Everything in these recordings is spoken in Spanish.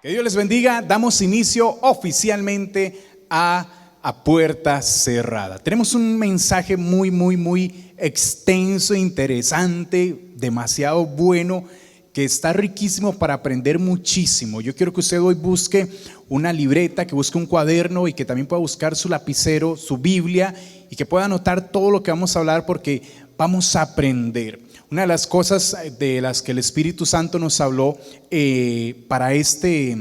Que Dios les bendiga. Damos inicio oficialmente a Puerta Cerrada. Tenemos un mensaje muy extenso, interesante, demasiado bueno, que está riquísimo para aprender muchísimo. Yo quiero que usted hoy busque una libreta, que busque un cuaderno y que también pueda buscar su lapicero, su Biblia, y que pueda anotar todo lo que vamos a hablar, porque vamos a aprender. Una de las cosas de las que el Espíritu Santo nos habló para este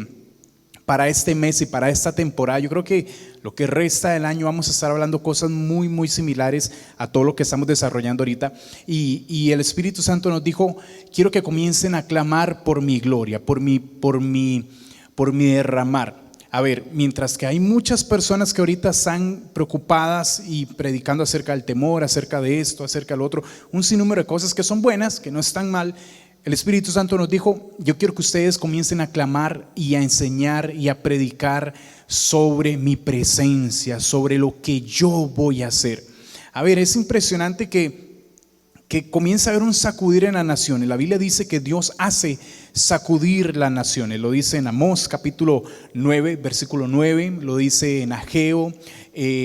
mes y para esta temporada, yo creo que lo que resta del año vamos a estar hablando cosas muy similares a todo lo que estamos desarrollando ahorita. Y el Espíritu Santo nos dijo: quiero que comiencen a clamar por mi gloria, por mi derramar. A ver, mientras que hay muchas personas que ahorita están preocupadas y predicando acerca del temor, acerca de esto, acerca del otro, un sinnúmero de cosas que son buenas, que no están mal, el Espíritu Santo nos dijo: yo quiero que ustedes comiencen a clamar y a enseñar y a predicar sobre mi presencia, sobre lo que yo voy a hacer. A ver, es impresionante que comienza a haber un sacudir en las naciones. La Biblia dice que Dios hace sacudir las naciones. Lo dice en Amós capítulo 9, versículo 9, lo dice en Ageo.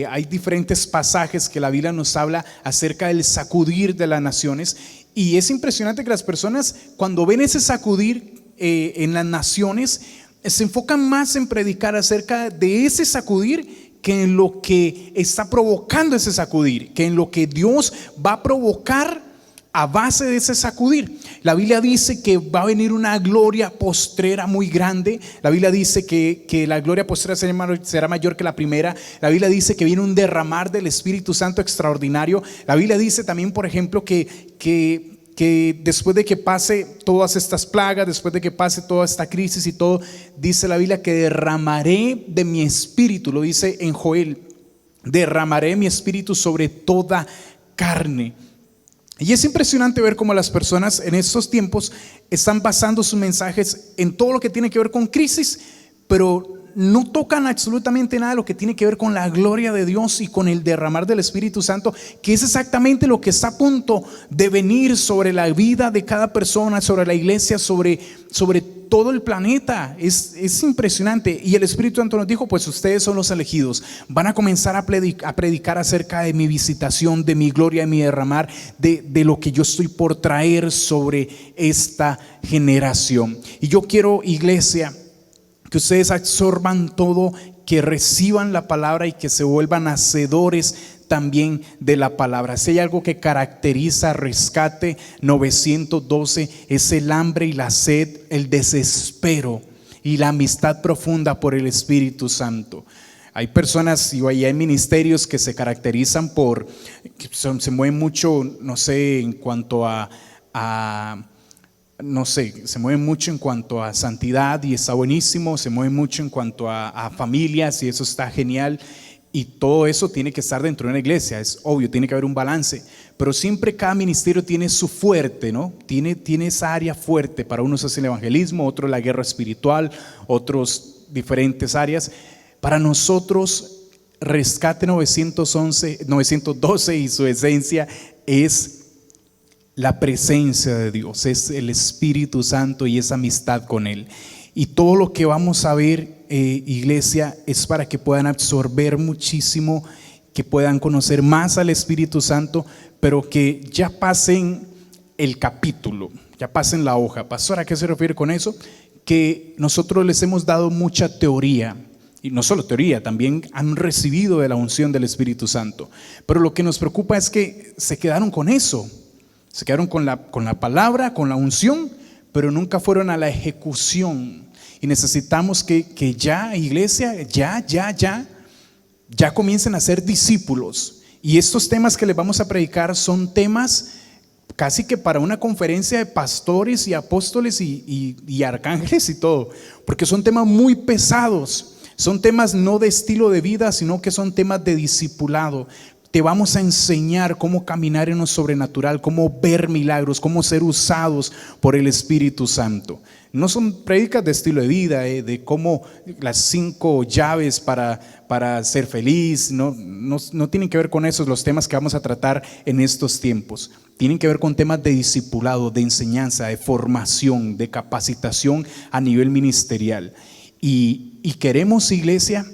Hay diferentes pasajes que la Biblia nos habla acerca del sacudir de las naciones. Y es impresionante que las personas, cuando ven ese sacudir en las naciones, se enfocan más en predicar acerca de ese sacudir que en lo que está provocando ese sacudir, que en lo que Dios va a provocar a base de ese sacudir. La Biblia dice que va a venir una gloria postrera muy grande. La Biblia dice que la gloria postrera será mayor que la primera. La Biblia dice que viene un derramar del Espíritu Santo extraordinario. La Biblia dice también, por ejemplo, que después de que pase todas estas plagas, después de que pase toda esta crisis y todo, dice la Biblia que derramaré de mi espíritu. Lo dice en Joel: derramaré mi espíritu sobre toda carne. Y es impresionante ver cómo las personas en estos tiempos están basando sus mensajes en todo lo que tiene que ver con crisis, pero no tocan absolutamente nada de lo que tiene que ver con la gloria de Dios y con el derramar del Espíritu Santo, que es exactamente lo que está a punto de venir sobre la vida de cada persona, sobre la iglesia, sobre todo el planeta. Es impresionante. Y el Espíritu Santo nos dijo: pues ustedes son los elegidos, van a comenzar a predicar acerca de mi visitación, de mi gloria, de mi derramar, de lo que yo estoy por traer sobre esta generación. Y yo quiero, iglesia, que ustedes absorban todo, que reciban la palabra y que se vuelvan hacedores también de la palabra. Si hay algo que caracteriza a Rescate 912, es el hambre y la sed, el desespero y la amistad profunda por el Espíritu Santo. Hay personas y hay ministerios que se caracterizan por, se mueven mucho, no sé, en cuanto se mueven mucho en cuanto a santidad, y está buenísimo. Se mueven mucho en cuanto a familias, y eso está genial. Y todo eso tiene que estar dentro de una iglesia, es obvio, tiene que haber un balance. Pero siempre cada ministerio tiene su fuerte, ¿no? Tiene esa área fuerte. Para unos es el evangelismo, otros la guerra espiritual, otros diferentes áreas. Para nosotros, Rescate 912 y su esencia es la presencia de Dios, es el Espíritu Santo y esa amistad con Él. Y todo lo que vamos a ver, iglesia, es para que puedan absorber muchísimo, que puedan conocer más al Espíritu Santo, pero que ya pasen el capítulo, ya pasen la hoja. Pastor, ¿a qué se refiere con eso? Que nosotros les hemos dado mucha teoría. Y no solo teoría, también han recibido de la unción del Espíritu Santo. Pero lo que nos preocupa es que se quedaron con eso. Se quedaron con la palabra, con la unción, pero nunca fueron a la ejecución. Y necesitamos que ya, iglesia, ya comiencen a ser discípulos. Y estos temas que les vamos a predicar son temas casi que para una conferencia de pastores y apóstoles y arcángeles y todo, porque son temas muy pesados. Son temas no de estilo de vida, sino que son temas de discipulado. Te vamos a enseñar cómo caminar en lo sobrenatural, cómo ver milagros, cómo ser usados por el Espíritu Santo. No son prédicas de estilo de vida, de cómo las 5 llaves para ser feliz. No tienen que ver con esos los temas que vamos a tratar en estos tiempos. Tienen que ver con temas de discipulado, de enseñanza, de formación, de capacitación a nivel ministerial. Y queremos, iglesia,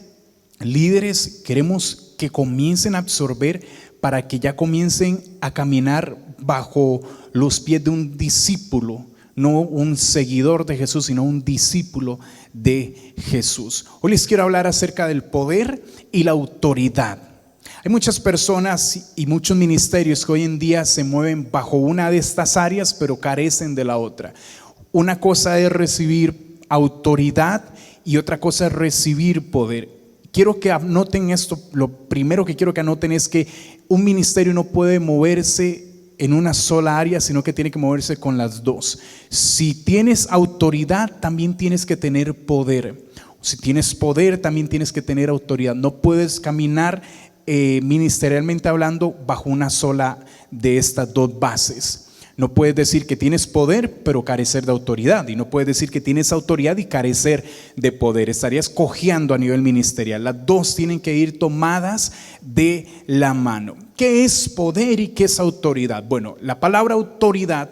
líderes, queremos que comiencen a absorber para que ya comiencen a caminar bajo los pies de un discípulo, no un seguidor de Jesús, sino un discípulo de Jesús. Hoy les quiero hablar acerca del poder y la autoridad. Hay muchas personas y muchos ministerios que hoy en día se mueven bajo una de estas áreas, pero carecen de la otra. Una cosa es recibir autoridad y otra cosa es recibir poder. Quiero que anoten esto. Lo primero que quiero que anoten es que un ministerio no puede moverse en una sola área, sino que tiene que moverse con las dos. Si tienes autoridad, también tienes que tener poder. Si tienes poder, también tienes que tener autoridad. No puedes caminar ministerialmente hablando bajo una sola de estas dos bases. No puedes decir que tienes poder pero carecer de autoridad, y no puedes decir que tienes autoridad y carecer de poder. Estarías cojeando a nivel ministerial. Las dos tienen que ir tomadas de la mano. ¿Qué es poder y qué es autoridad? Bueno, la palabra autoridad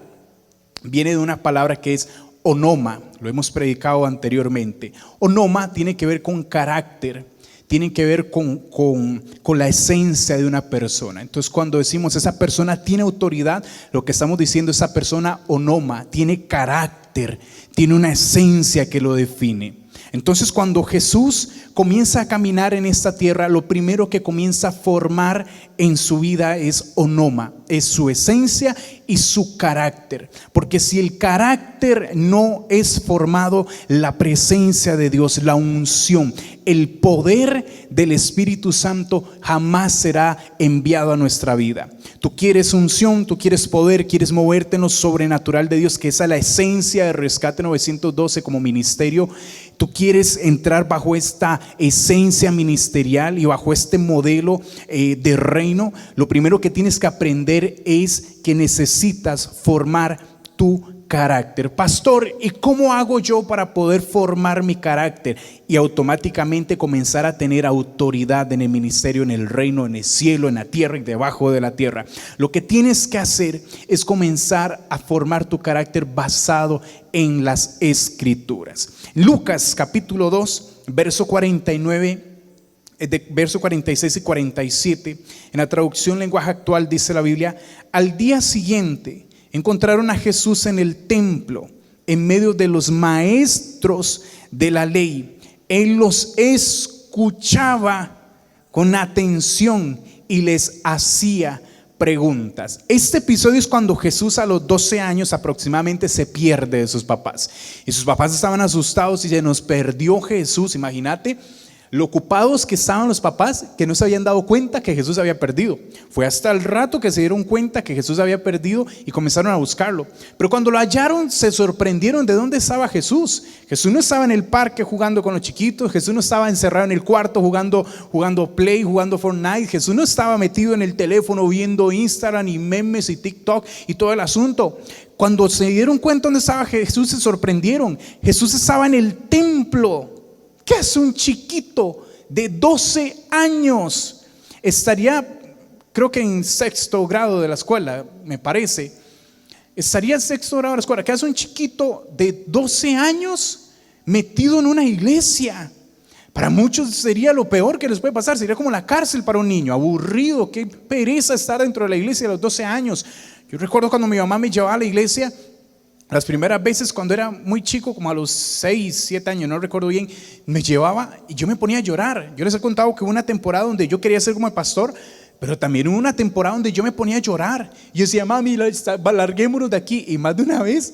viene de una palabra que es onoma. Lo hemos predicado anteriormente. Onoma tiene que ver con carácter, tienen que ver con la esencia de una persona. Entonces, cuando decimos esa persona tiene autoridad, lo que estamos diciendo, esa persona onoma, tiene carácter, tiene una esencia que lo define. Entonces, cuando Jesús comienza a caminar en esta tierra, lo primero que comienza a formar en su vida es onoma, es su esencia y su carácter. Porque si el carácter no es formado, la presencia de Dios, la unción, el poder del Espíritu Santo jamás será enviado a nuestra vida. Tú quieres unción, tú quieres poder, quieres moverte en lo sobrenatural de Dios, que esa es la esencia de Rescate 912 como ministerio. Tú quieres entrar bajo esta esencia ministerial y bajo este modelo de reino. Lo primero que tienes que aprender es que necesitas formar tu carácter. Pastor, ¿y cómo hago yo para poder formar mi carácter y automáticamente comenzar a tener autoridad en el ministerio, en el reino, en el cielo, en la tierra y debajo de la tierra? Lo que tienes que hacer es comenzar a formar tu carácter basado en las Escrituras. Lucas capítulo 2, verso 49, verso 46 y 47, en la traducción lenguaje actual dice la Biblia: al día siguiente encontraron a Jesús en el templo, en medio de los maestros de la ley. Él los escuchaba con atención y les hacía preguntas. Este episodio es cuando Jesús a los 12 años aproximadamente se pierde de sus papás. Y sus papás estaban asustados y se nos perdió Jesús. Imagínate lo ocupados que estaban los papás, que no se habían dado cuenta que Jesús había perdido. Fue hasta el rato que se dieron cuenta que Jesús había perdido y comenzaron a buscarlo. Pero cuando lo hallaron, se sorprendieron de dónde estaba Jesús. Jesús no estaba en el parque jugando con los chiquitos. Jesús no estaba encerrado en el cuarto jugando Play, jugando Fortnite. Jesús no estaba metido en el teléfono viendo Instagram y memes y TikTok y todo el asunto. Cuando se dieron cuenta dónde estaba Jesús, se sorprendieron. Jesús estaba en el templo. ¿Qué hace un chiquito de 12 años? Estaría, creo que en sexto grado de la escuela, me parece. Estaría en sexto grado de la escuela. ¿Qué hace un chiquito de 12 años metido en una iglesia? Para muchos sería lo peor que les puede pasar. Sería como la cárcel para un niño, aburrido. Qué pereza estar dentro de la iglesia a los 12 años. Yo recuerdo cuando mi mamá me llevaba a la iglesia, las primeras veces cuando era muy chico, como a los 6, 7 años, no recuerdo bien, me llevaba y yo me ponía a llorar. Yo les he contado que hubo una temporada donde yo quería ser como el pastor, pero también hubo una temporada donde yo me ponía a llorar. Yo decía: mami, larguémonos de aquí. Y más de una vez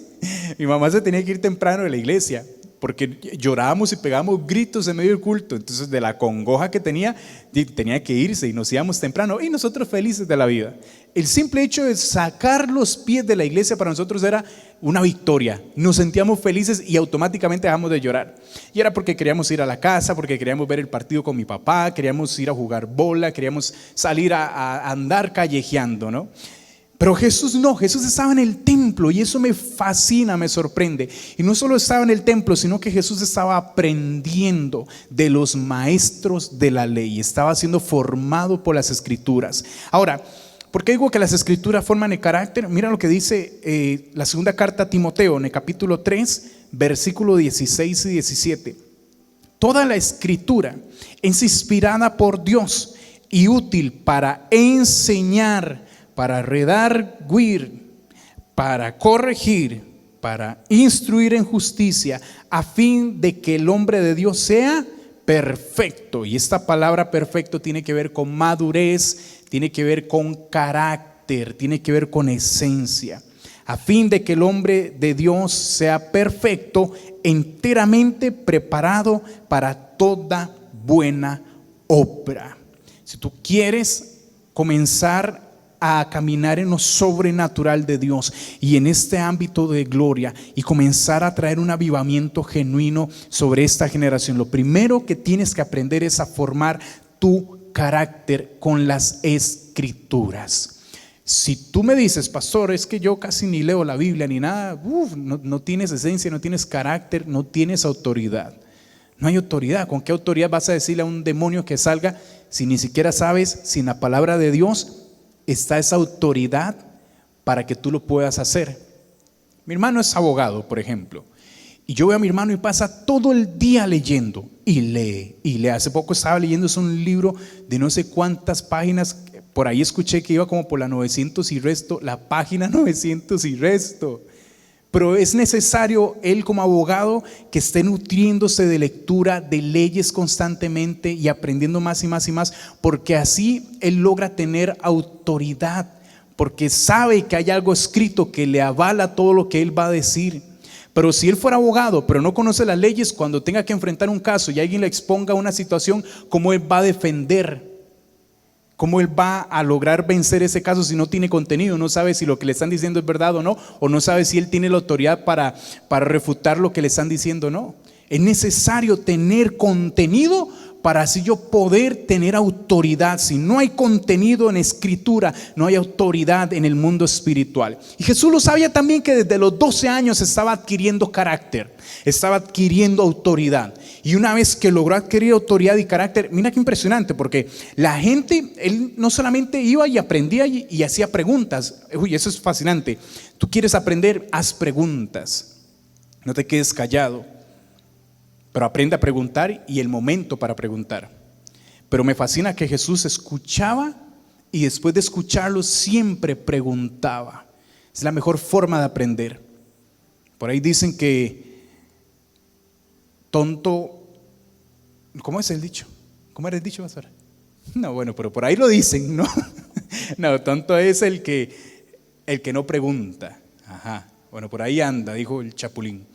mi mamá se tenía que ir temprano de la iglesia, porque llorábamos y pegábamos gritos en medio del culto. Entonces, de la congoja que tenía que irse y nos íbamos temprano, y nosotros felices de la vida. El simple hecho de sacar los pies de la iglesia para nosotros era una victoria. Nos sentíamos felices y automáticamente dejamos de llorar. Y era porque queríamos ir a la casa, porque queríamos ver el partido con mi papá, queríamos ir a jugar bola, queríamos salir a andar callejeando, ¿no? Pero Jesús no, Jesús estaba en el templo, y eso me fascina, me sorprende. Y no solo estaba en el templo, sino que Jesús estaba aprendiendo de los maestros de la ley, estaba siendo formado por las Escrituras. Ahora, ¿por qué digo que las Escrituras forman el carácter? Mira lo que dice la segunda carta a Timoteo, en el capítulo 3, versículo 16 y 17. Toda la escritura es inspirada por Dios y útil para enseñar, para redarguir, para corregir, para instruir en justicia, a fin de que el hombre de Dios sea perfecto. Y esta palabra perfecto tiene que ver con madurez, tiene que ver con carácter, tiene que ver con esencia. A fin de que el hombre de Dios sea perfecto, enteramente preparado para toda buena obra. Si tú quieres comenzar a caminar en lo sobrenatural de Dios y en este ámbito de gloria y comenzar a traer un avivamiento genuino sobre esta generación, lo primero que tienes que aprender es a formar tu carácter con las escrituras. Si tú me dices, pastor, es que yo casi ni leo la Biblia ni nada, no tienes esencia, no tienes carácter, no tienes autoridad. No hay autoridad. ¿Con qué autoridad vas a decirle a un demonio que salga si ni siquiera sabes si en la palabra de Dios está esa autoridad para que tú lo puedas hacer? Mi hermano es abogado, por ejemplo, y yo veo a mi hermano y pasa todo el día leyendo y lee. Hace poco estaba leyendo un libro de no sé cuántas páginas. Por ahí escuché que iba como por la 900 y resto, la página 900 y resto. Pero es necesario él como abogado que esté nutriéndose de lectura, de leyes constantemente y aprendiendo más y más y más, porque así él logra tener autoridad, porque sabe que hay algo escrito que le avala todo lo que él va a decir. Pero si él fuera abogado, pero no conoce las leyes, cuando tenga que enfrentar un caso y alguien le exponga una situación, ¿cómo él va a defender? ¿Cómo él va a lograr vencer ese caso si no tiene contenido? No sabe si lo que le están diciendo es verdad o no sabe si él tiene la autoridad para refutar lo que le están diciendo o no. Es necesario tener contenido para así yo poder tener autoridad. Si no hay contenido en escritura, no hay autoridad en el mundo espiritual. Y Jesús lo sabía también, que desde los 12 años estaba adquiriendo carácter, estaba adquiriendo autoridad. Y una vez que logró adquirir autoridad y carácter, mira qué impresionante, porque la gente, él no solamente iba y aprendía y hacía preguntas. Uy, eso es fascinante. Tú quieres aprender, haz preguntas. No te quedes callado, pero aprende a preguntar y el momento para preguntar. Pero me fascina que Jesús escuchaba y después de escucharlo siempre preguntaba. Es la mejor forma de aprender. Por ahí dicen que tonto, ¿cómo es el dicho? ¿Cómo era el dicho, pastor? No, bueno, pero por ahí lo dicen, ¿no? No, tonto es el que no pregunta. Ajá. Bueno, por ahí anda, dijo el Chapulín.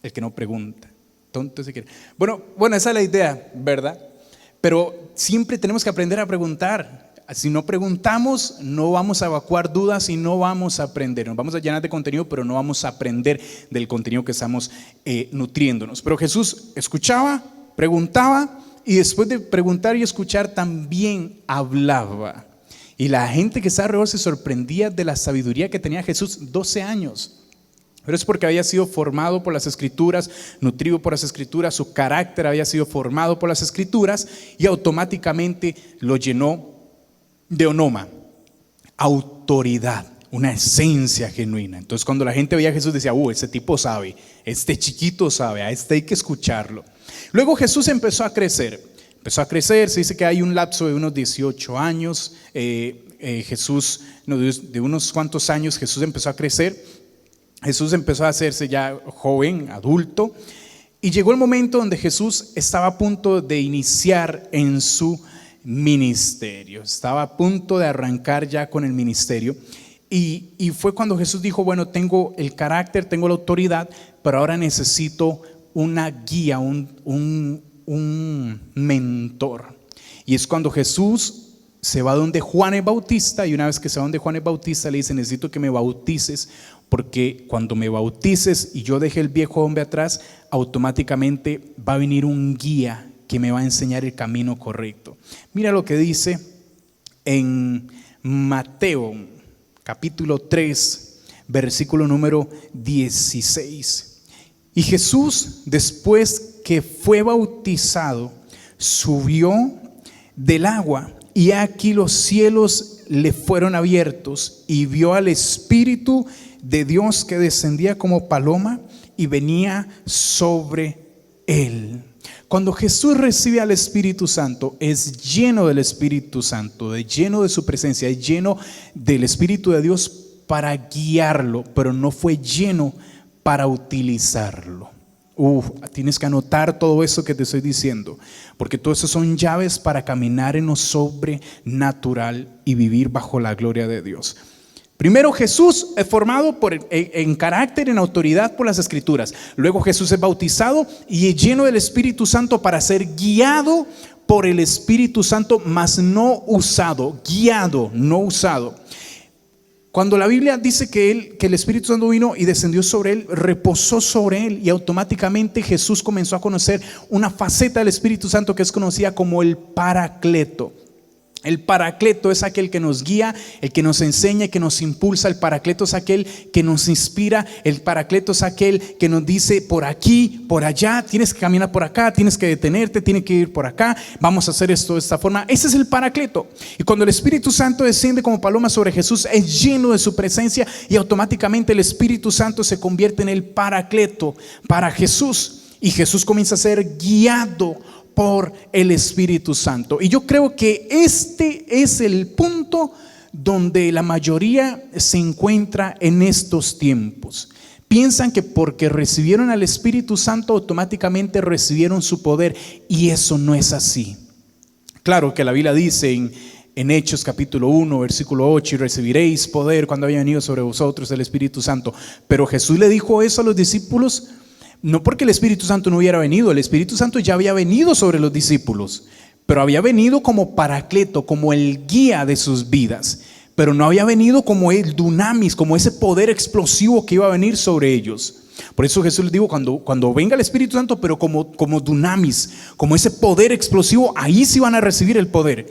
El que no pregunta. Tonto se quiere. Bueno, esa es la idea, ¿verdad? Pero siempre tenemos que aprender a preguntar. Si no preguntamos, no vamos a evacuar dudas y no vamos a aprender. Nos vamos a llenar de contenido, pero no vamos a aprender del contenido que estamos nutriéndonos. Pero Jesús escuchaba, preguntaba, y después de preguntar y escuchar también hablaba. Y la gente que estaba alrededor se sorprendía de la sabiduría que tenía Jesús, 12 años. Pero es porque había sido formado por las escrituras, nutrido por las escrituras, su carácter había sido formado por las escrituras y automáticamente lo llenó de onoma, autoridad, una esencia genuina. Entonces cuando la gente veía a Jesús decía, ese tipo sabe, este chiquito sabe, a este hay que escucharlo. Luego Jesús empezó a crecer, se dice que hay un lapso de unos 18 años, Jesús, de unos cuantos años Jesús empezó a crecer. Jesús empezó a hacerse ya joven, adulto, y llegó el momento donde Jesús estaba a punto de iniciar en su ministerio, estaba a punto de arrancar ya con el ministerio, y fue cuando Jesús dijo, bueno, tengo el carácter, tengo la autoridad, pero ahora necesito una guía, un mentor. Y es cuando Jesús se va donde Juan el Bautista, y una vez que se va donde Juan el Bautista le dice, necesito que me bautices, porque cuando me bautices y yo deje el viejo hombre atrás, automáticamente va a venir un guía que me va a enseñar el camino correcto. Mira lo que dice en Mateo capítulo 3 versículo número 16. Y Jesús, después que fue bautizado, subió del agua, y aquí los cielos le fueron abiertos, y vio al Espíritu de Dios que descendía como paloma y venía sobre Él. Cuando Jesús recibe al Espíritu Santo, es lleno del Espíritu Santo, lleno de su presencia, es lleno del Espíritu de Dios para guiarlo, pero no fue lleno para utilizarlo. Tienes que anotar todo eso que te estoy diciendo, porque todo eso son llaves para caminar en lo sobrenatural y vivir bajo la gloria de Dios. Primero, Jesús es formado en carácter, en autoridad por las Escrituras. Luego Jesús es bautizado y es lleno del Espíritu Santo para ser guiado por el Espíritu Santo, mas no usado, guiado, no usado. Cuando la Biblia dice que el Espíritu Santo vino y descendió sobre él, reposó sobre él, y automáticamente Jesús comenzó a conocer una faceta del Espíritu Santo que es conocida como el Paracleto. El Paracleto es aquel que nos guía, el que nos enseña, que nos impulsa. El Paracleto es aquel que nos inspira. El Paracleto es aquel que nos dice por aquí, por allá, tienes que caminar por acá, tienes que detenerte, tienes que ir por acá, vamos a hacer esto de esta forma. Ese es el Paracleto. Y cuando el Espíritu Santo desciende como paloma sobre Jesús, es lleno de su presencia y automáticamente el Espíritu Santo se convierte en el Paracleto para Jesús. Y Jesús comienza a ser guiado por el Espíritu Santo. Y yo creo que este es el punto donde la mayoría se encuentra en estos tiempos. Piensan que porque recibieron al Espíritu Santo automáticamente recibieron su poder, y eso no es así. Claro que la Biblia dice en Hechos capítulo 1 versículo 8: y recibiréis poder cuando haya venido sobre vosotros el Espíritu Santo. Pero Jesús le dijo eso a los discípulos no porque el Espíritu Santo no hubiera venido. El Espíritu Santo ya había venido sobre los discípulos, pero había venido como Paracleto, como el guía de sus vidas, pero no había venido como el dunamis, como ese poder explosivo que iba a venir sobre ellos. Por eso Jesús les dijo, cuando venga el Espíritu Santo, pero como dunamis, como ese poder explosivo, ahí sí van a recibir el poder.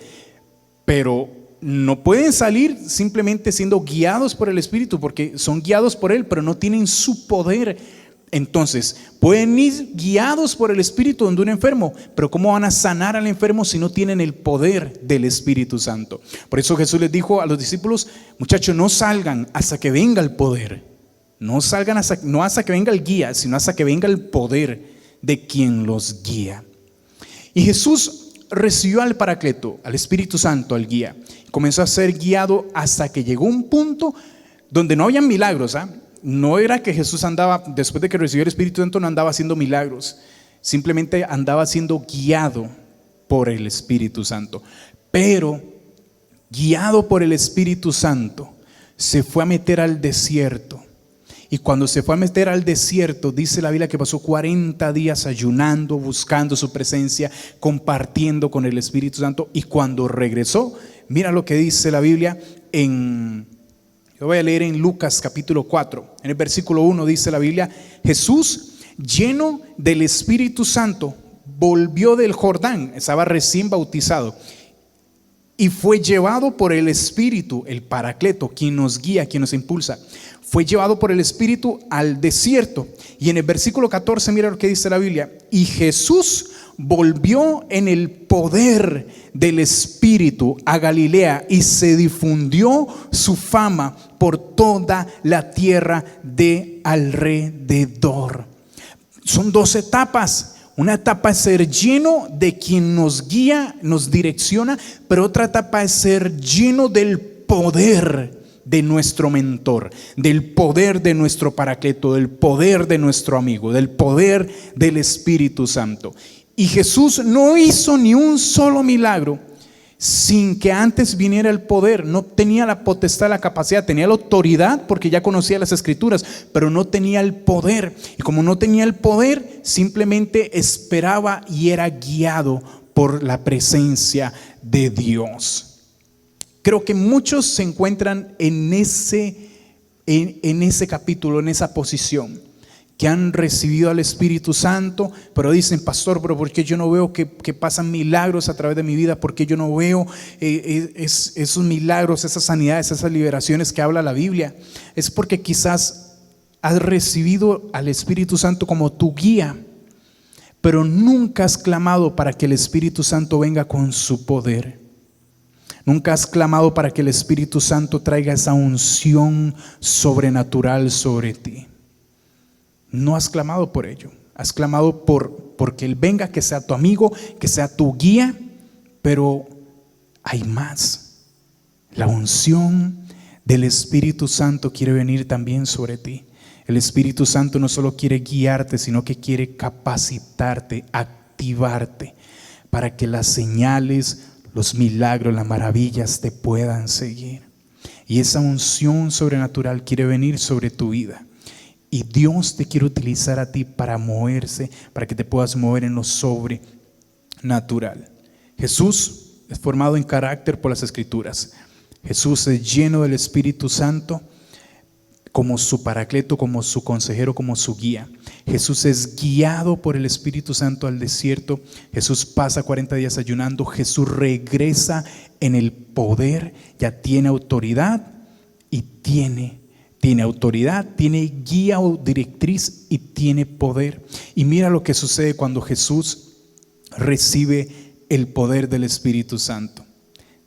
Pero no pueden salir simplemente siendo guiados por el Espíritu, porque son guiados por Él, pero no tienen su poder. Entonces pueden ir guiados por el Espíritu donde un enfermo, pero ¿cómo van a sanar al enfermo si no tienen el poder del Espíritu Santo? Por eso Jesús les dijo a los discípulos: muchachos, no salgan hasta que venga el poder. No salgan no hasta que venga el guía, sino hasta que venga el poder de quien los guía. Y Jesús recibió al Paracleto, al Espíritu Santo, al guía. Comenzó a ser guiado hasta que llegó un punto donde no había milagros. No era que Jesús andaba, después de que recibió el Espíritu Santo, no andaba haciendo milagros, simplemente andaba siendo guiado por el Espíritu Santo. Pero guiado por el Espíritu Santo, se fue a meter al desierto. Y cuando se fue a meter al desierto, dice la Biblia que pasó 40 días ayunando, buscando su presencia, compartiendo con el Espíritu Santo. Y cuando regresó, mira lo que dice la Biblia yo voy a leer en Lucas capítulo 4, en el versículo 1 dice la Biblia: Jesús, lleno del Espíritu Santo, volvió del Jordán, estaba recién bautizado, y fue llevado por el Espíritu, el Paracleto, quien nos guía, quien nos impulsa. Fue llevado por el Espíritu al desierto. Y en el versículo 14 mira lo que dice la Biblia: y Jesús volvió en el poder del Espíritu a Galilea, y se difundió su fama por toda la tierra de alrededor. Son dos etapas. Una etapa es ser lleno de quien nos guía, nos direcciona, pero otra etapa es ser lleno del poder de nuestro mentor, del poder de nuestro Paracleto, del poder de nuestro amigo, del poder del Espíritu Santo. Y Jesús no hizo ni un solo milagro sin que antes viniera el poder. No tenía la potestad, la capacidad, tenía la autoridad porque ya conocía las Escrituras, pero no tenía el poder. Y como no tenía el poder, simplemente esperaba y era guiado por la presencia de Dios. Creo que muchos se encuentran en ese capítulo, en esa posición, que han recibido al Espíritu Santo, pero dicen: pastor, pero ¿por qué yo no veo que pasan milagros a través de mi vida? ¿Por qué yo no veo esos milagros, esas sanidades, esas liberaciones que habla la Biblia? Es porque quizás has recibido al Espíritu Santo como tu guía, pero nunca has clamado para que el Espíritu Santo venga con su poder. Nunca has clamado para que el Espíritu Santo traiga esa unción sobrenatural sobre ti. No has clamado por ello. Has clamado por porque Él venga, que sea tu amigo, que sea tu guía, pero hay más. La unción del Espíritu Santo quiere venir también sobre ti. El Espíritu Santo no solo quiere guiarte, sino que quiere capacitarte, activarte, para que las señales, los milagros, las maravillas te puedan seguir. Y esa unción sobrenatural quiere venir sobre tu vida. Y Dios te quiere utilizar a ti para moverse, para que te puedas mover en lo sobrenatural. Jesús es formado en carácter por las Escrituras. Jesús es lleno del Espíritu Santo como su paracleto, como su consejero, como su guía. Jesús es guiado por el Espíritu Santo al desierto. Jesús pasa 40 días ayunando. Jesús regresa en el poder, ya tiene autoridad y tiene autoridad, tiene guía o directriz y tiene poder. Y mira lo que sucede cuando Jesús recibe el poder del Espíritu Santo.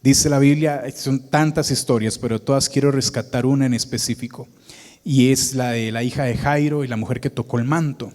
Dice la Biblia, son tantas historias, pero todas quiero rescatar una en específico, y es la de la hija de Jairo y la mujer que tocó el manto.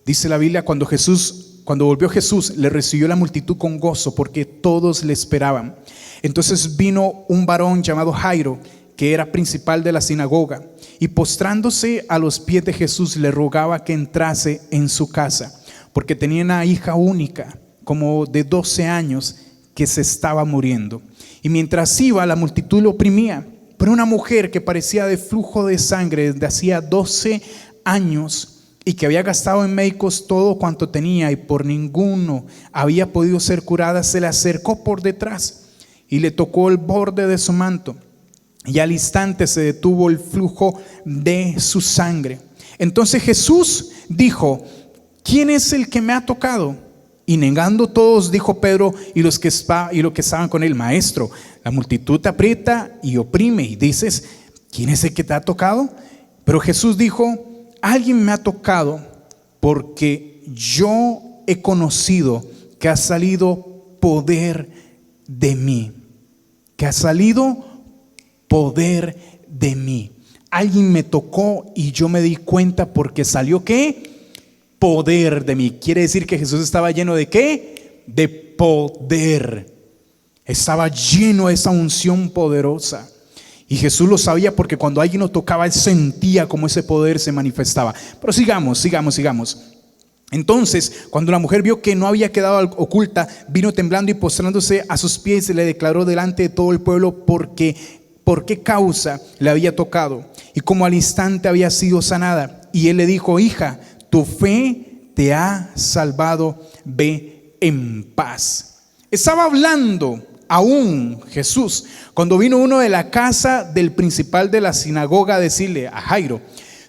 Dice la Biblia, cuando volvió Jesús, le recibió la multitud con gozo, porque todos le esperaban. Entonces vino un varón llamado Jairo, que era principal de la sinagoga, y postrándose a los pies de Jesús, le rogaba que entrase en su casa, porque tenía una hija única, como de 12 años, que se estaba muriendo. Y mientras iba, la multitud lo oprimía. Pero una mujer que parecía de flujo de sangre desde hacía 12 años y que había gastado en médicos todo cuanto tenía y por ninguno había podido ser curada, se le acercó por detrás y le tocó el borde de su manto, y al instante se detuvo el flujo de su sangre. Entonces Jesús dijo: ¿quién es el que me ha tocado? Y negando todos, dijo Pedro y los que estaban con él: Maestro, la multitud te aprieta y oprime, y dices: ¿quién es el que te ha tocado? Pero Jesús dijo: alguien me ha tocado, porque yo he conocido que ha salido poder de mí. Que ha salido poder de mí. Alguien me tocó y yo me di cuenta, porque salió ¿qué? Poder de mí. Quiere decir que Jesús estaba lleno de ¿qué? De poder. Estaba lleno de esa unción poderosa. Y Jesús lo sabía, porque cuando alguien lo tocaba, él sentía como ese poder se manifestaba. Pero sigamos. Entonces, cuando la mujer vio que no había quedado oculta, vino temblando y postrándose a sus pies, y le declaró delante de todo el pueblo por qué causa le había tocado y cómo al instante había sido sanada. Y él le dijo: hija, tu fe te ha salvado, ve en paz. Estaba hablando aún Jesús cuando vino uno de la casa del principal de la sinagoga a decirle a Jairo: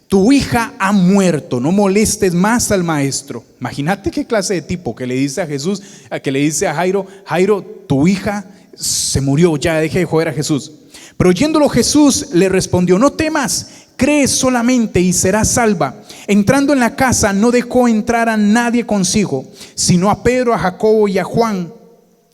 tu hija ha muerto, no molestes más al maestro. Imagínate qué clase de tipo que le dice a Jesús, que le dice a Jairo: Jairo, tu hija se murió, ya deje de joder a Jesús. Pero oyéndolo, Jesús le respondió: no temas, cree solamente y serás salva. Entrando en la casa, no dejó entrar a nadie consigo, sino a Pedro, a Jacobo y a Juan,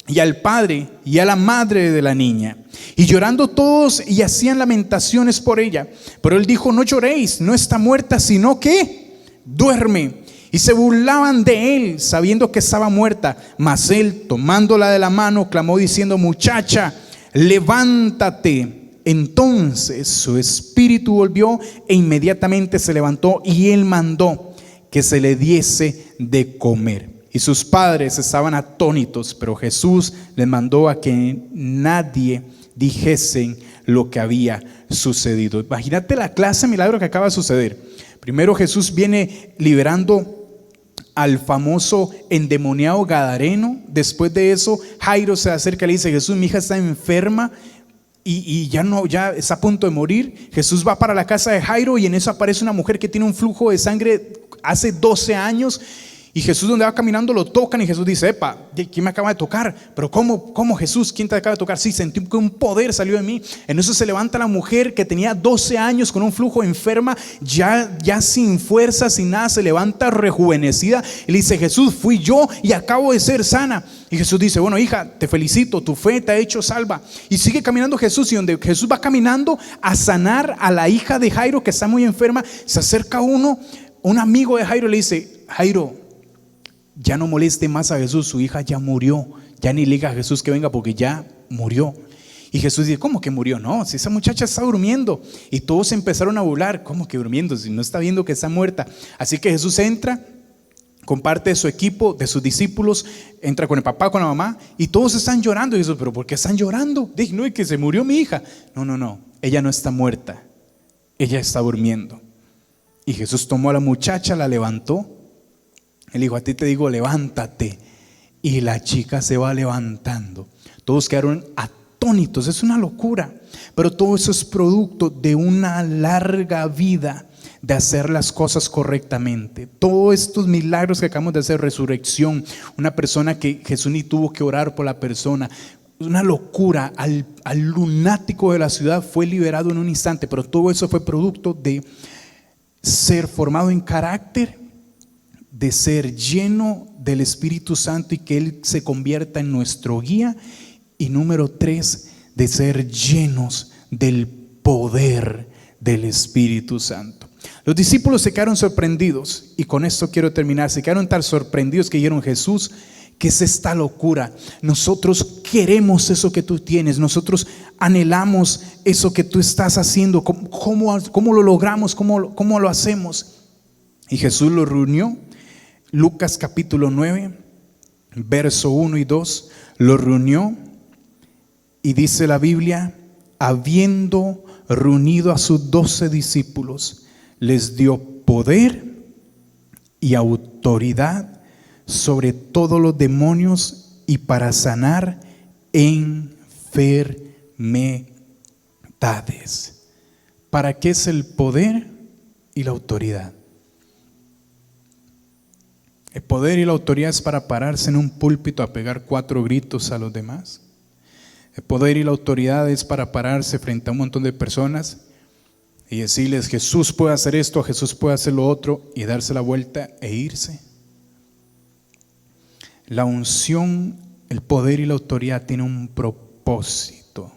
y al padre y a la madre de la niña. Y llorando todos y hacían lamentaciones por ella. Pero él dijo: no lloréis, no está muerta, sino que duerme. Y se burlaban de él, sabiendo que estaba muerta. Mas él, tomándola de la mano, clamó diciendo: muchacha, levántate. Entonces su espíritu volvió, e inmediatamente se levantó, y él mandó que se le diese de comer. Y sus padres estaban atónitos, pero Jesús les mandó a que nadie dijesen lo que había sucedido. Imagínate la clase de milagro que acaba de suceder. Primero Jesús viene liberando al famoso endemoniado gadareno. Después de eso, Jairo se acerca y le dice: Jesús, mi hija está enferma y ya está a punto de morir. Jesús va para la casa de Jairo, y en eso aparece una mujer que tiene un flujo de sangre hace 12 años. Y Jesús, donde va caminando, lo tocan, y Jesús dice: epa, ¿quién me acaba de tocar? Pero ¿cómo Jesús? ¿Quién te acaba de tocar? Sí, sentí que un poder salió de mí. En eso se levanta la mujer que tenía 12 años con un flujo, enferma, ya sin fuerza, sin nada, se levanta rejuvenecida y le dice: Jesús, fui yo y acabo de ser sana. Y Jesús dice: bueno, hija, te felicito, tu fe te ha hecho salva. Y sigue caminando Jesús, y donde Jesús va caminando a sanar a la hija de Jairo, que está muy enferma, se acerca un amigo de Jairo, y le dice: Jairo, ya no moleste más a Jesús, su hija ya murió, ya ni le diga a Jesús que venga porque ya murió. Y Jesús dice, ¿cómo que murió? No, si esa muchacha está durmiendo. Y todos empezaron a burlar, ¿cómo que durmiendo? Si no está viendo que está muerta. Así que Jesús entra con parte de su equipo, de sus discípulos, entra con el papá, con la mamá, y todos están llorando. Y Jesús, ¿pero por qué están llorando? Dije, no, es que se murió mi hija. No, ella no está muerta, ella está durmiendo. Y Jesús tomó a la muchacha, la levantó. Él dijo, a ti te digo, levántate. Y la chica se va levantando. Todos quedaron atónitos, es una locura. Pero todo eso es producto de una larga vida de hacer las cosas correctamente. Todos estos milagros que acabamos de hacer, resurrección, una persona que Jesús ni tuvo que orar por la persona, una locura. Al lunático de la ciudad fue liberado en un instante, pero todo eso fue producto de ser formado en carácter, de ser lleno del Espíritu Santo y que Él se convierta en nuestro guía. Y número 3, de ser llenos del poder del Espíritu Santo. Los discípulos se quedaron sorprendidos, y con esto quiero terminar. Se quedaron tan sorprendidos que dijeron, Jesús, ¿qué es esta locura? Nosotros queremos eso que tú tienes, nosotros anhelamos eso que tú estás haciendo. ¿Cómo lo logramos? ¿Cómo lo hacemos? Y Jesús los reunió. Lucas capítulo 9, verso 1 y 2, los reunió, y dice la Biblia, habiendo reunido a sus 12 discípulos, les dio poder y autoridad sobre todos los demonios y para sanar enfermedades. ¿Para qué es el poder y la autoridad? El poder y la autoridad es para pararse en un púlpito a pegar 4 gritos a los demás. El poder y la autoridad es para pararse frente a un montón de personas y decirles, Jesús puede hacer esto, Jesús puede hacer lo otro, y darse la vuelta e irse. La unción, el poder y la autoridad tienen un propósito.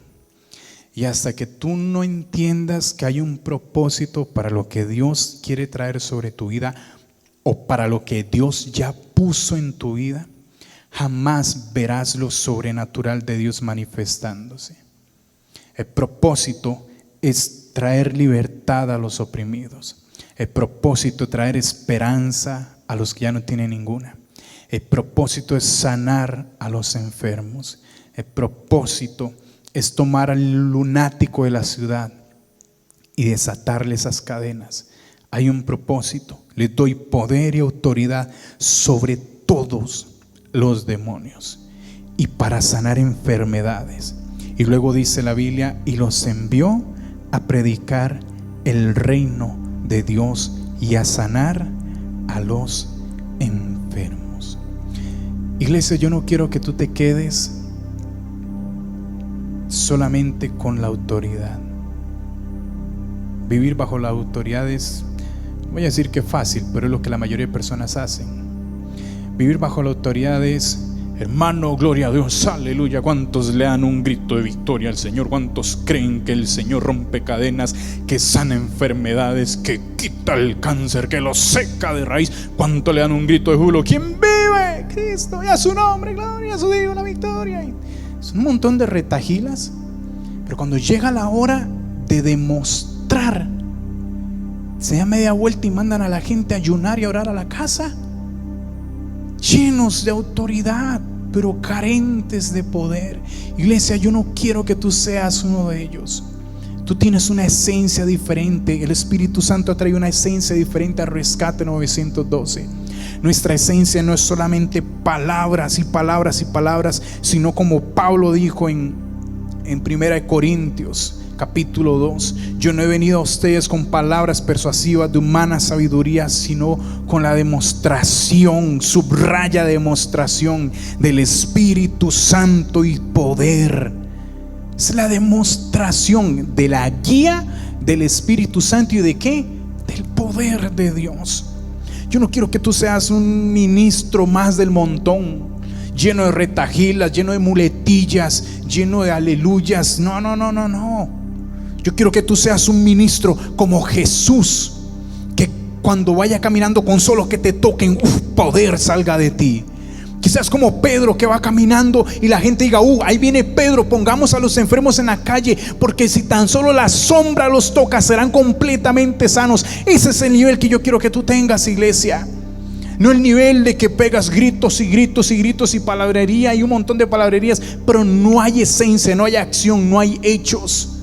Y hasta que tú no entiendas que hay un propósito para lo que Dios quiere traer sobre tu vida, o para lo que Dios ya puso en tu vida, jamás verás lo sobrenatural de Dios manifestándose. El propósito es traer libertad a los oprimidos. El propósito es traer esperanza a los que ya no tienen ninguna. El propósito es sanar a los enfermos. El propósito es tomar al lunático de la ciudad y desatarle esas cadenas. Hay un propósito. Le doy poder y autoridad sobre todos los demonios y para sanar enfermedades. Y luego dice la Biblia, y los envió a predicar el reino de Dios y a sanar a los enfermos. Iglesia, yo no quiero que tú te quedes solamente con la autoridad. Vivir bajo la autoridad es, voy a decir que fácil, pero es lo que la mayoría de personas hacen. Vivir bajo la autoridad es, hermano, gloria a Dios, aleluya. ¿Cuántos le dan un grito de victoria al Señor? ¿Cuántos creen que el Señor rompe cadenas, que sana enfermedades, que quita el cáncer, que lo seca de raíz? ¿Cuántos le dan un grito de júbilo? ¿Quién vive? Cristo, y a su nombre, gloria a su Dios, la victoria. Es un montón de retajilas. Pero cuando llega la hora de demostrar, se da media vuelta y mandan a la gente a ayunar y a orar a la casa, llenos de autoridad, pero carentes de poder. Iglesia, yo no quiero que tú seas uno de ellos. Tú tienes una esencia diferente. El Espíritu Santo ha traído una esencia diferente al Rescate 912. Nuestra esencia no es solamente palabras y palabras y palabras, sino como Pablo dijo en 1 Corintios capítulo 2, yo no he venido a ustedes con palabras persuasivas de humana sabiduría, sino con la demostración, subraya demostración del Espíritu Santo y poder. Es la demostración de la guía del Espíritu Santo y de ¿qué? Del poder de Dios. Yo no quiero que tú seas un ministro más del montón, lleno de retajilas, lleno de muletillas, lleno de aleluyas. No. Yo quiero que tú seas un ministro como Jesús, que cuando vaya caminando, con solo que te toquen, poder salga de ti. Quizás como Pedro, que va caminando y la gente diga: ahí viene Pedro, pongamos a los enfermos en la calle, porque si tan solo la sombra los toca, serán completamente sanos. Ese es el nivel que yo quiero que tú tengas, iglesia. No el nivel de que pegas gritos y gritos y gritos y palabrería y un montón de palabrerías, pero no hay esencia, no hay acción, no hay hechos.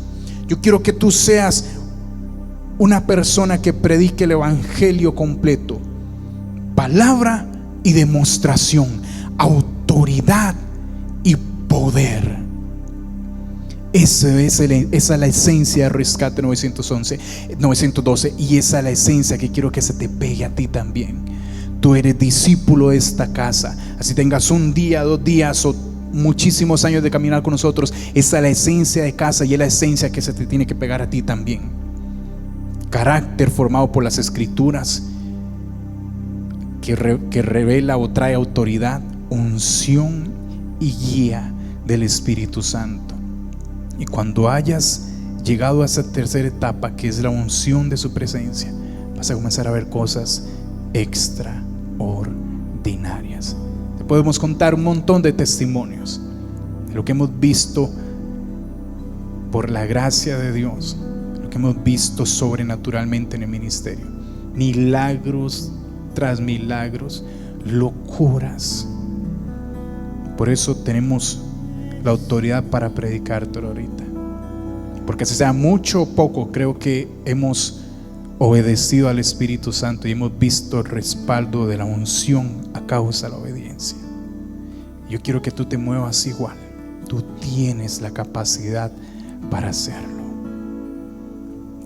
Yo quiero que tú seas una persona que predique el evangelio completo: palabra y demostración, autoridad y poder. Esa es la esencia de Rescate 912, y esa es la esencia que quiero que se te pegue a ti también. Tú eres discípulo de esta casa, así tengas un día, 2 días o muchísimos años de caminar con nosotros. Esa es la esencia de casa y es la esencia que se te tiene que pegar a ti también. Carácter formado por las escrituras, que revela o trae autoridad, unción y guía del Espíritu Santo. Y cuando hayas llegado a esa tercera etapa, que es la unción de su presencia, vas a comenzar a ver cosas extraordinarias. Te podemos contar un montón de testimonios de lo que hemos visto por la gracia de Dios, lo que hemos visto sobrenaturalmente en el ministerio. Milagros tras milagros, locuras. Por eso tenemos la autoridad para predicártelo ahorita, porque si sea mucho o poco, creo que hemos obedecido al Espíritu Santo y hemos visto el respaldo de la unción a causa de la obediencia. Yo quiero que tú te muevas igual. Tú tienes la capacidad para hacerlo.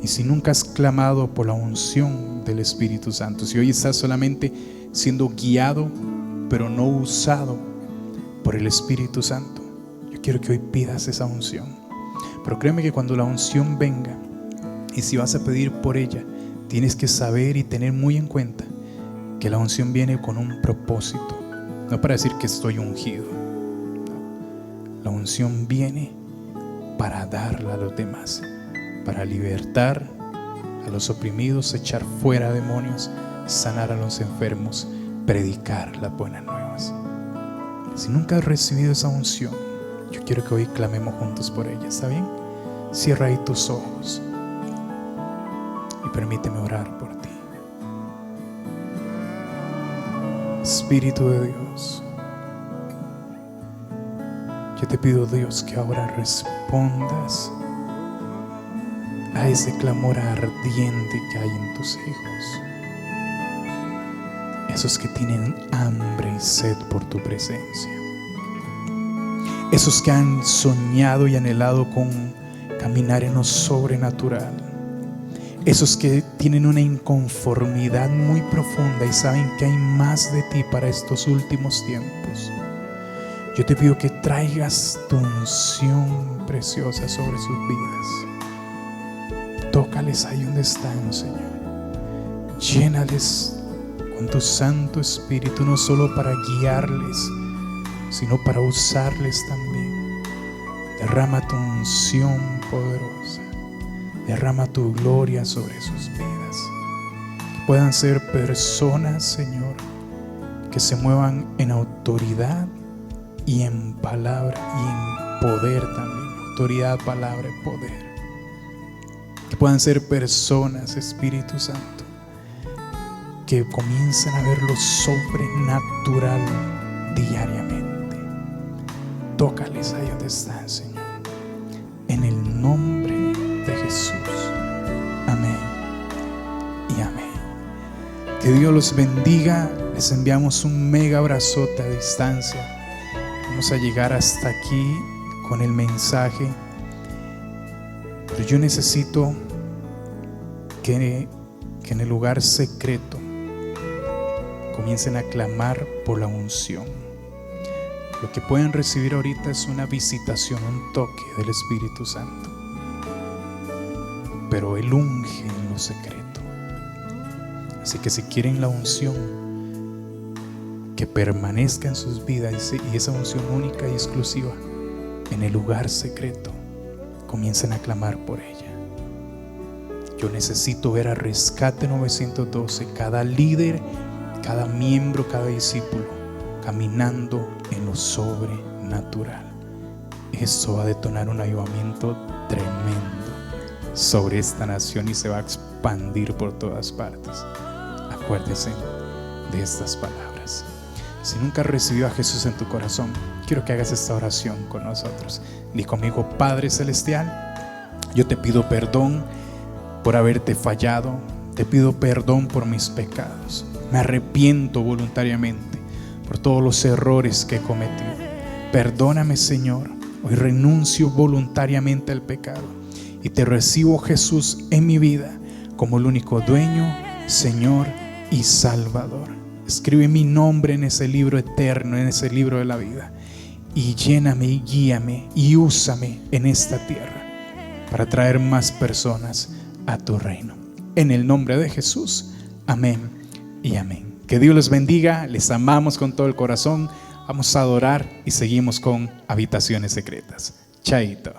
Y si nunca has clamado por la unción del Espíritu Santo, si hoy estás solamente siendo guiado pero no usado por el Espíritu Santo, yo quiero que hoy pidas esa unción. Pero créeme que cuando la unción venga, y si vas a pedir por ella, tienes que saber y tener muy en cuenta que la unción viene con un propósito, no para decir que estoy ungido. La unción viene para darla a los demás, para libertar a los oprimidos, echar fuera demonios, sanar a los enfermos, predicar las buenas nuevas. Si nunca has recibido esa unción, yo quiero que hoy clamemos juntos por ella. ¿Está bien? Cierra ahí tus ojos y permíteme orar por ti. Espíritu de Dios, yo te pido, Dios, que ahora respondas a ese clamor ardiente que hay en tus hijos, esos que tienen hambre y sed por tu presencia, esos que han soñado y anhelado con caminar en lo sobrenatural, esos que tienen una inconformidad muy profunda y saben que hay más de ti para estos últimos tiempos. Yo te pido que traigas tu unción preciosa sobre sus vidas. Tócales ahí donde están, Señor. Llénales con tu Santo Espíritu, no solo para guiarles, sino para usarles también. Derrama tu unción poderosa, derrama tu gloria sobre sus vidas. Que puedan ser personas, Señor, que se muevan en autoridad y en palabra y en poder también. Autoridad, palabra y poder. Que puedan ser personas, Espíritu Santo, que comiencen a ver lo sobrenatural diariamente. Tócales ahí donde están, Señor, en el nombre de Jesús. Amén y amén. Que Dios los bendiga. Les enviamos un mega abrazote a distancia. Vamos a llegar hasta aquí con el mensaje, pero yo necesito que en el lugar secreto comiencen a clamar por la unción. Lo que pueden recibir ahorita es una visitación, un toque del Espíritu Santo, pero Él unge en lo secreto. Así que si quieren la unción que permanezca en sus vidas, y esa unción única y exclusiva, en el lugar secreto, comiencen a clamar por ella. Yo necesito ver a Rescate 912, cada líder, cada miembro, cada discípulo, caminando en lo sobrenatural. Eso va a detonar un avivamiento tremendo sobre esta nación y se va a expandir por todas partes. Acuérdese de estas palabras. Si nunca has recibido a Jesús en tu corazón, quiero que hagas esta oración con nosotros. Di conmigo: Padre Celestial, yo te pido perdón por haberte fallado. Te pido perdón por mis pecados. Me arrepiento voluntariamente por todos los errores que he cometido. Perdóname, Señor. Hoy renuncio voluntariamente al pecado y te recibo, Jesús, en mi vida como el único dueño, Señor y Salvador. Escribe mi nombre en ese libro eterno, en ese libro de la vida, y lléname y guíame y úsame en esta tierra para traer más personas a tu reino. En el nombre de Jesús, amén y amén. Que Dios les bendiga, les amamos con todo el corazón. Vamos a adorar y seguimos con Habitaciones Secretas. Chaito.